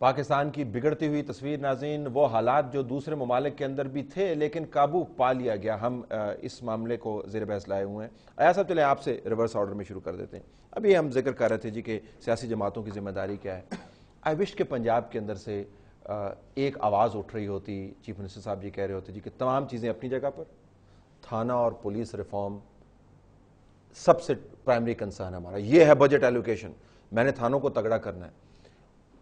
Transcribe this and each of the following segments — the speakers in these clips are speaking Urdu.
پاکستان کی بگڑتی ہوئی تصویر ناظرین وہ حالات جو دوسرے ممالک کے اندر بھی تھے لیکن قابو پا لیا گیا. ہم اس معاملے کو زیر بحث لائے ہوئے ہیں. ایاز صاحب چلیں آپ سے ریورس آرڈر میں شروع کر دیتے ہیں. ابھی ہم ذکر کر رہے تھے جی کہ سیاسی جماعتوں کی ذمہ داری کیا ہے. آئی وش کہ پنجاب کے اندر سے ایک آواز اٹھ رہی ہوتی, چیف منسٹر صاحب جی کہہ رہے ہوتے جی کہ تمام چیزیں اپنی جگہ پر, تھانہ اور پولیس ریفارم سب سے پرائمری کنسرن ہمارا, یہ ہے بجٹ ایلوکیشن, میں نے تھانوں کو تگڑا کرنا ہے.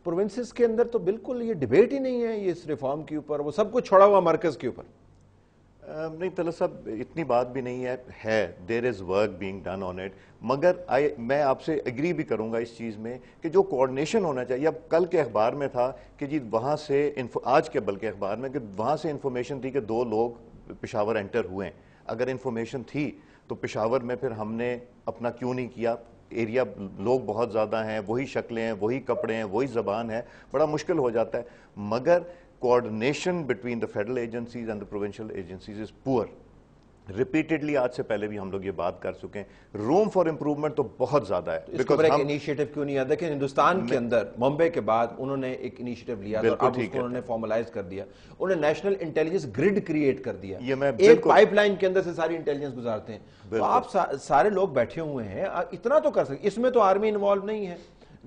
پروونسز کے اندر تو بالکل یہ ڈیبیٹ ہی نہیں ہے یہ اس ریفارم کے اوپر, وہ سب کچھ چھوڑا ہوا مرکز کے اوپر. نہیں طلعت صاحب اتنی بات بھی نہیں ہے there is work being done on it, مگر میں آپ سے ایگری بھی کروں گا اس چیز میں کہ جو کوآرڈینیشن ہونا چاہیے. اب کل کے اخبار میں تھا کہ جی وہاں سے آج کے بلکہ اخبار میں کہ وہاں سے انفارمیشن تھی کہ 2 لوگ پشاور انٹر ہوئے ہیں. اگر انفارمیشن تھی تو پشاور میں پھر ہم نے اپنا کیوں نہیں کیا؟ ایریا لوگ بہت زیادہ ہیں, وہی شکلیں ہیں, وہی کپڑے ہیں, وہی زبان ہے, بڑا مشکل ہو جاتا ہے. مگر coordination between the federal agencies and the provincial agencies is poor. Repeatedly آج سے پہلے بھی ہم لوگ یہ بات کر چکے ہیں, روم فار امپروومنٹ تو بہت زیادہ ہے. اس پر ایک انیشیٹو کیوں نہیں آتا کہ ہندوستان کے اندر ممبئی کے بعد انہوں نے ایک انیشیٹو لیا اور اب اس کو انہوں نے فارملائز کر دیا, انہوں نے نیشنل انٹیلیجنس گریڈ کریٹ کر دیا, ایک پائپ لائن کے اندر سے ساری انٹیلیجنس گزارتے ہیں. تو آپ سارے لوگ بیٹھے ہوئے ہیں, اتنا تو کر سکتے. اس میں تو آرمی انوالو نہیں ہے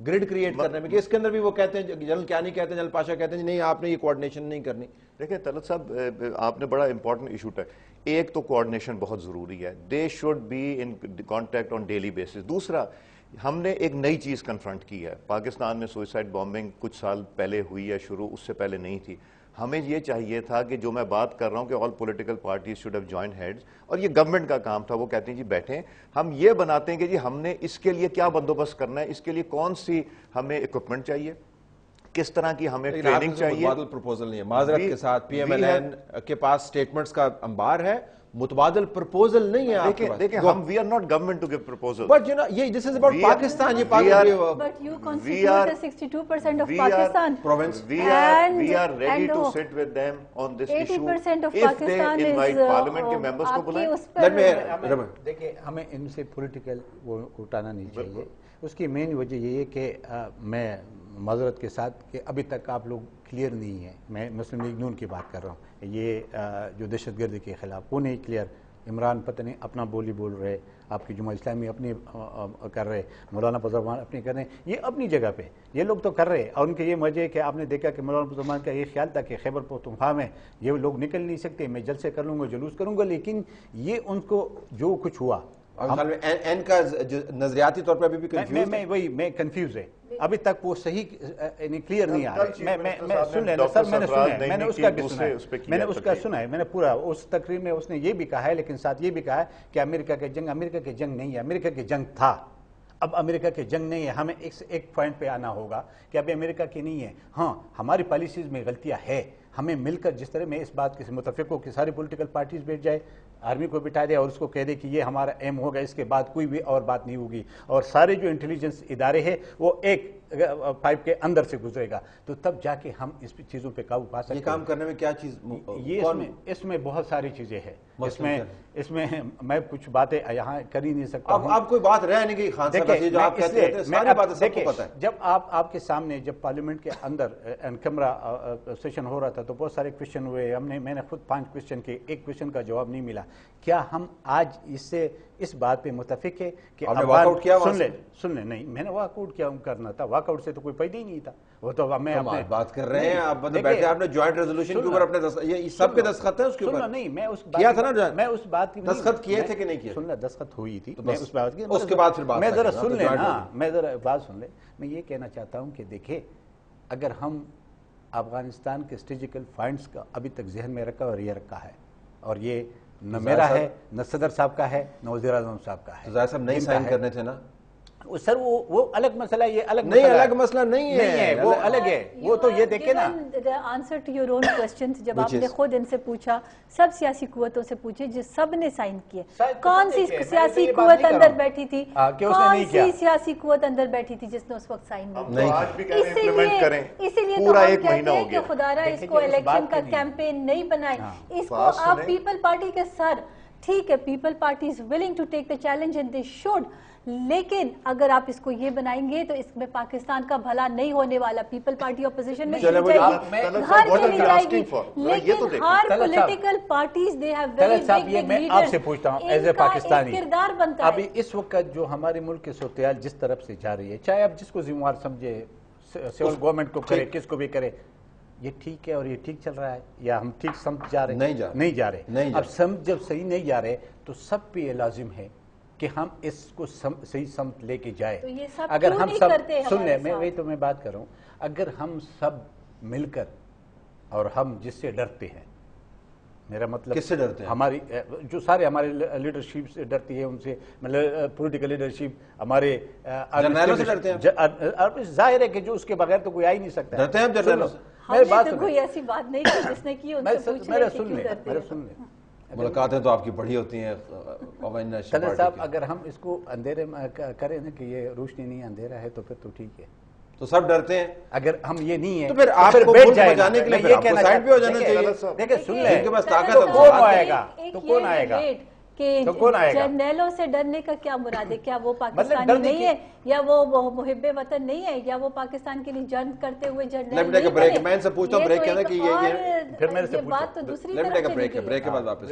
گریڈ کریٹ کرنے میں, کہ اس کے اندر بھی وہ کہتے ہیں جنرل کیا نہیں کہتے ہیں, جنرل پاشا کہتے ہیں نہیں آپ نے یہ کوآرڈینیشن نہیں کرنی. دیکھیں طلعت صاحب آپ نے بڑا امپورٹنٹ ایشو ہے. ایک تو کوآرڈینیشن بہت ضروری ہے, they should be in contact on daily basis. دوسرا ہم نے ایک نئی چیز کنفرنٹ کی ہے. پاکستان میں سوئسائڈ بامبنگ کچھ سال پہلے ہوئی ہے شروع, اس سے پہلے نہیں تھی. ہمیں یہ چاہیے تھا کہ جو میں بات کر رہا ہوں کہ all political parties should have joint heads, اور یہ گورنمنٹ کا کام تھا. وہ کہتے ہیں جی بیٹھیں, ہم یہ بناتے ہیں کہ جی ہم نے اس کے لیے کیا بندوبست کرنا ہے, اس کے لیے کون سی ہمیں اکوپمنٹ چاہیے, کس طرح کی ہمیں ٹریننگ چاہیے. متبادل پروپوزل نہیں ہے معذرت کے ساتھ, پی ایم ایل این کے پاس سٹیٹمنٹس کا انبار ہے, متبادل پروپوزل نہیں ہے آپ کے پاس. دیکھیں ہم we are not government to give proposal, but you know یہ دس از اباؤٹ پاکستان. یہ but you constitute 62% of Pakistan, we are ready to sit with them on this issue 80% of if they Pakistan invite is parliament کے members کو بلائیں. دیکھیں ہمیں ان سے پولیٹیکل وہ اٹھانا نہیں چاہیے. اس کی مین وجہ یہ ہے کہ میں معذرت کے ساتھ کہ ابھی تک آپ لوگ کلیئر نہیں ہیں. میں مسلم لیگ نون کی بات کر رہا ہوں. یہ جو دہشت گردی کے خلاف وہ نہیں کلیئر. عمران پتہ نہیں اپنا بولی بول رہے, آپ کی جماعت اسلامی اپنی کر رہے, مولانا فضل الرحمان اپنی کر رہے ہیں, یہ اپنی جگہ پہ یہ لوگ تو کر رہے. اور ان کے یہ وجہ ہے کہ آپ نے دیکھا کہ مولانا فضل الرحمان کا یہ خیال تھا کہ خیبر پختونخوا میں یہ لوگ نکل نہیں سکتے, میں جلسے کر لوں گا, جلوس کروں گا, لیکن یہ ان کو جو کچھ ہوا این کا نظریاتی طور پر ابھی بھی میں کنفیوز ہے. ابھی تک وہ صحیح کلیئر نہیں آ رہا. میں سن لینا سر, میں نے سنا ہے, میں نے اس کا بھی سنا ہے, میں نے اس کا سنا ہے, میں نے پورا اس تقریر میں اس نے یہ بھی کہا ہے, لیکن ساتھ یہ بھی کہا ہے کہ امریکہ کی جنگ نہیں ہے. امریکہ کی جنگ تھا, اب امریکہ کی جنگ نہیں ہے. ہمیں ایک پوائنٹ پہ آنا ہوگا کہ اب امریکہ کی نہیں ہے. ہاں ہماری پالیسیز میں غلطیاں ہے, ہمیں مل کر جس طرح میں اس بات کے متفق ہو کہ ساری پولیٹیکل پارٹیز بیٹھ جائے, آرمی کو بٹھا دے اور اس کو کہہ دے کہ یہ ہمارا ایم ہوگا, اس کے بعد کوئی بھی اور بات نہیں ہوگی, اور سارے جو انٹیلیجنس ادارے ہیں وہ ایک پائپ کے اندر سے گزرے گا, تو تب جا کے ہم اس چیزوں پہ قابو پا سکتے ہیں. یہ کام کرنے میں کیا چیز اس میں بہت ساری چیزیں ہیں. اس میں میں کچھ باتیں یہاں کر ہی نہیں سکتا. اب کوئی بات رہ نہیں گئی خان صاحب, جو آپ کہتے ہیں ساری باتیں سب کو پتہ ہے. جب آپ کے سامنے جب پارلیمنٹ کے اندر کیمرہ سیشن ہو رہا تھا تو بہت سارے کوشچن ہوئے. میں نے خود 5 کوشچن کے, ایک کوشچن کا جواب نہیں ملا. کیا ہم آج اس بات پہ متفق ہے کہ سن لیں نہیں, میں نے واک آؤٹ کیا کرنا تھا, واک آؤٹ سے تو کوئی فائدہ ہی نہیں تھا. وہ تو میں بات کر رہے ہیں, آپ بیٹھے, آپ نے جوائنٹ ریزولوشن کے اوپر اپنے یہ سب کے دستخط ہیں اس کے اوپر. نہیں میں اس کیا تھا نا, میں اس بات کی دستخط کیے تھے کہ نہیں کیے, سننا دستخط ہوئی تھی, میں اس بات کی, اس کے بعد پھر میں ذرا سن لیں نا, میں ذرا بات سن لیں. میں یہ کہنا چاہتا ہوں کہ دیکھیں, اگر ہم افغانستان کے اسٹریٹجیکل فائنڈس کا ابھی تک ذہن میں رکھا اور یہ رکھا ہے, اور یہ نہ میرا ہے, نہ صدر صاحب کا ہے, نہ وزیر اعظم صاحب کا ہے. ظاہر صاحب نہیں سائن کرنے تھے نا سر, وہ الگ مسئلہ, یہ الگ نہیں, الگ مسئلہ نہیں ہے, وہ الگ ہے. وہ تو یہ دیکھیں نا, answer to your own questions جب آپ نے خود ان سے پوچھا, سب سیاسی قوتوں سے پوچھے جس سب نے سائن کیے, کون سی سیاسی قوت اندر بیٹھی تھی, کون سی سیاسی قوت اندر بیٹھی تھی جس نے اس وقت سائن نہیں کیا. اسی لیے تو ہم کہتے ہیں کہ خدا را اس کو الیکشن کا کیمپین نہیں بنائے, اس کو آپ پیپل پارٹی کے سر, ٹھیک ہے People Party is willing to take the challenge and they should, لیکن اگر آپ اس کو یہ بنائیں گے تو اس میں پاکستان کا بھلا نہیں ہونے والا. پیپل پارٹی اپوزیشن میں چلی جائے گی, لیکن ہر political parties they have very big leaders. میں آپ سے پوچھتا ہوں ایز اے پاکستانی, کردار بنتا ہے. ابھی اس وقت جو ہمارے ملک کی صورتحال جس طرف سے جا رہی ہے, چاہے آپ جس کو ذمہ دار سمجھے, سول گورنمنٹ کو کرے, کس کو بھی کرے, یہ ٹھیک ہے اور یہ ٹھیک چل رہا ہے یا ہم ٹھیک سمت جا رہے ہیں؟ نہیں جا رہے. اب سمت جب صحیح نہیں جا رہے تو سب پہ یہ لازم ہے کہ ہم اس کو صحیح سمت لے کے جائیں. اگر ہم سب سن لیں, میں وہی تو میں بات کر رہا ہوں, اگر ہم سب مل کر, اور ہم جس سے ڈرتے ہیں, میرا مطلب کس سے ڈرتے ہیں؟ ہماری جو سارے ہمارے لیڈرشپ سے ڈرتی ہے, ان سے مطلب پولیٹیکل لیڈرشپ ہمارے جرنیلوں سے ڈرتے ہیں. ظاہر ہے کہ جو اس کے بغیر تو کوئی آ ہی نہیں سکتا. ڈرتے ہیں جرنیلوں سے؟ میری بات سن, کوئی ایسی بات نہیں کی جس نے کی, ان سے پوچھ لیں کہ کیوں ڈرتے ہیں. سن لیں, ملاقاتیں تو آپ کی بڑی ہوتی ہیں طلعت صاحب. اگر ہم اس کو اندھیرے کریں نا کہ یہ روشنی نہیں اندھیرا ہے, تو پھر تو ٹھیک ہے. تو سب ڈرتے ہیں, اگر ہم یہ نہیں ہے تو پھر آپ کو ملک بچانے کے لیے آپ کو سائڈ پہ ہو جانا چاہیے. دیکھیں سن لیں, ان کے پاس طاقت ہے, کون آئے گا تو کون آئے گا, کہ جرنیلوں سے ڈرنے کا کیا مراد ہے؟ کیا وہ پاکستانی نہیں ہے, یا وہ محب وطن نہیں ہے, یا وہ پاکستان کے لیے جنگ کرتے ہوئے جرنیل نہیں ہے؟ میں ان سے پوچھتا ہوں, بریک کہنا کہ یہ بات تو دوسری طرف چلی گئی. بریک کے بعد واپس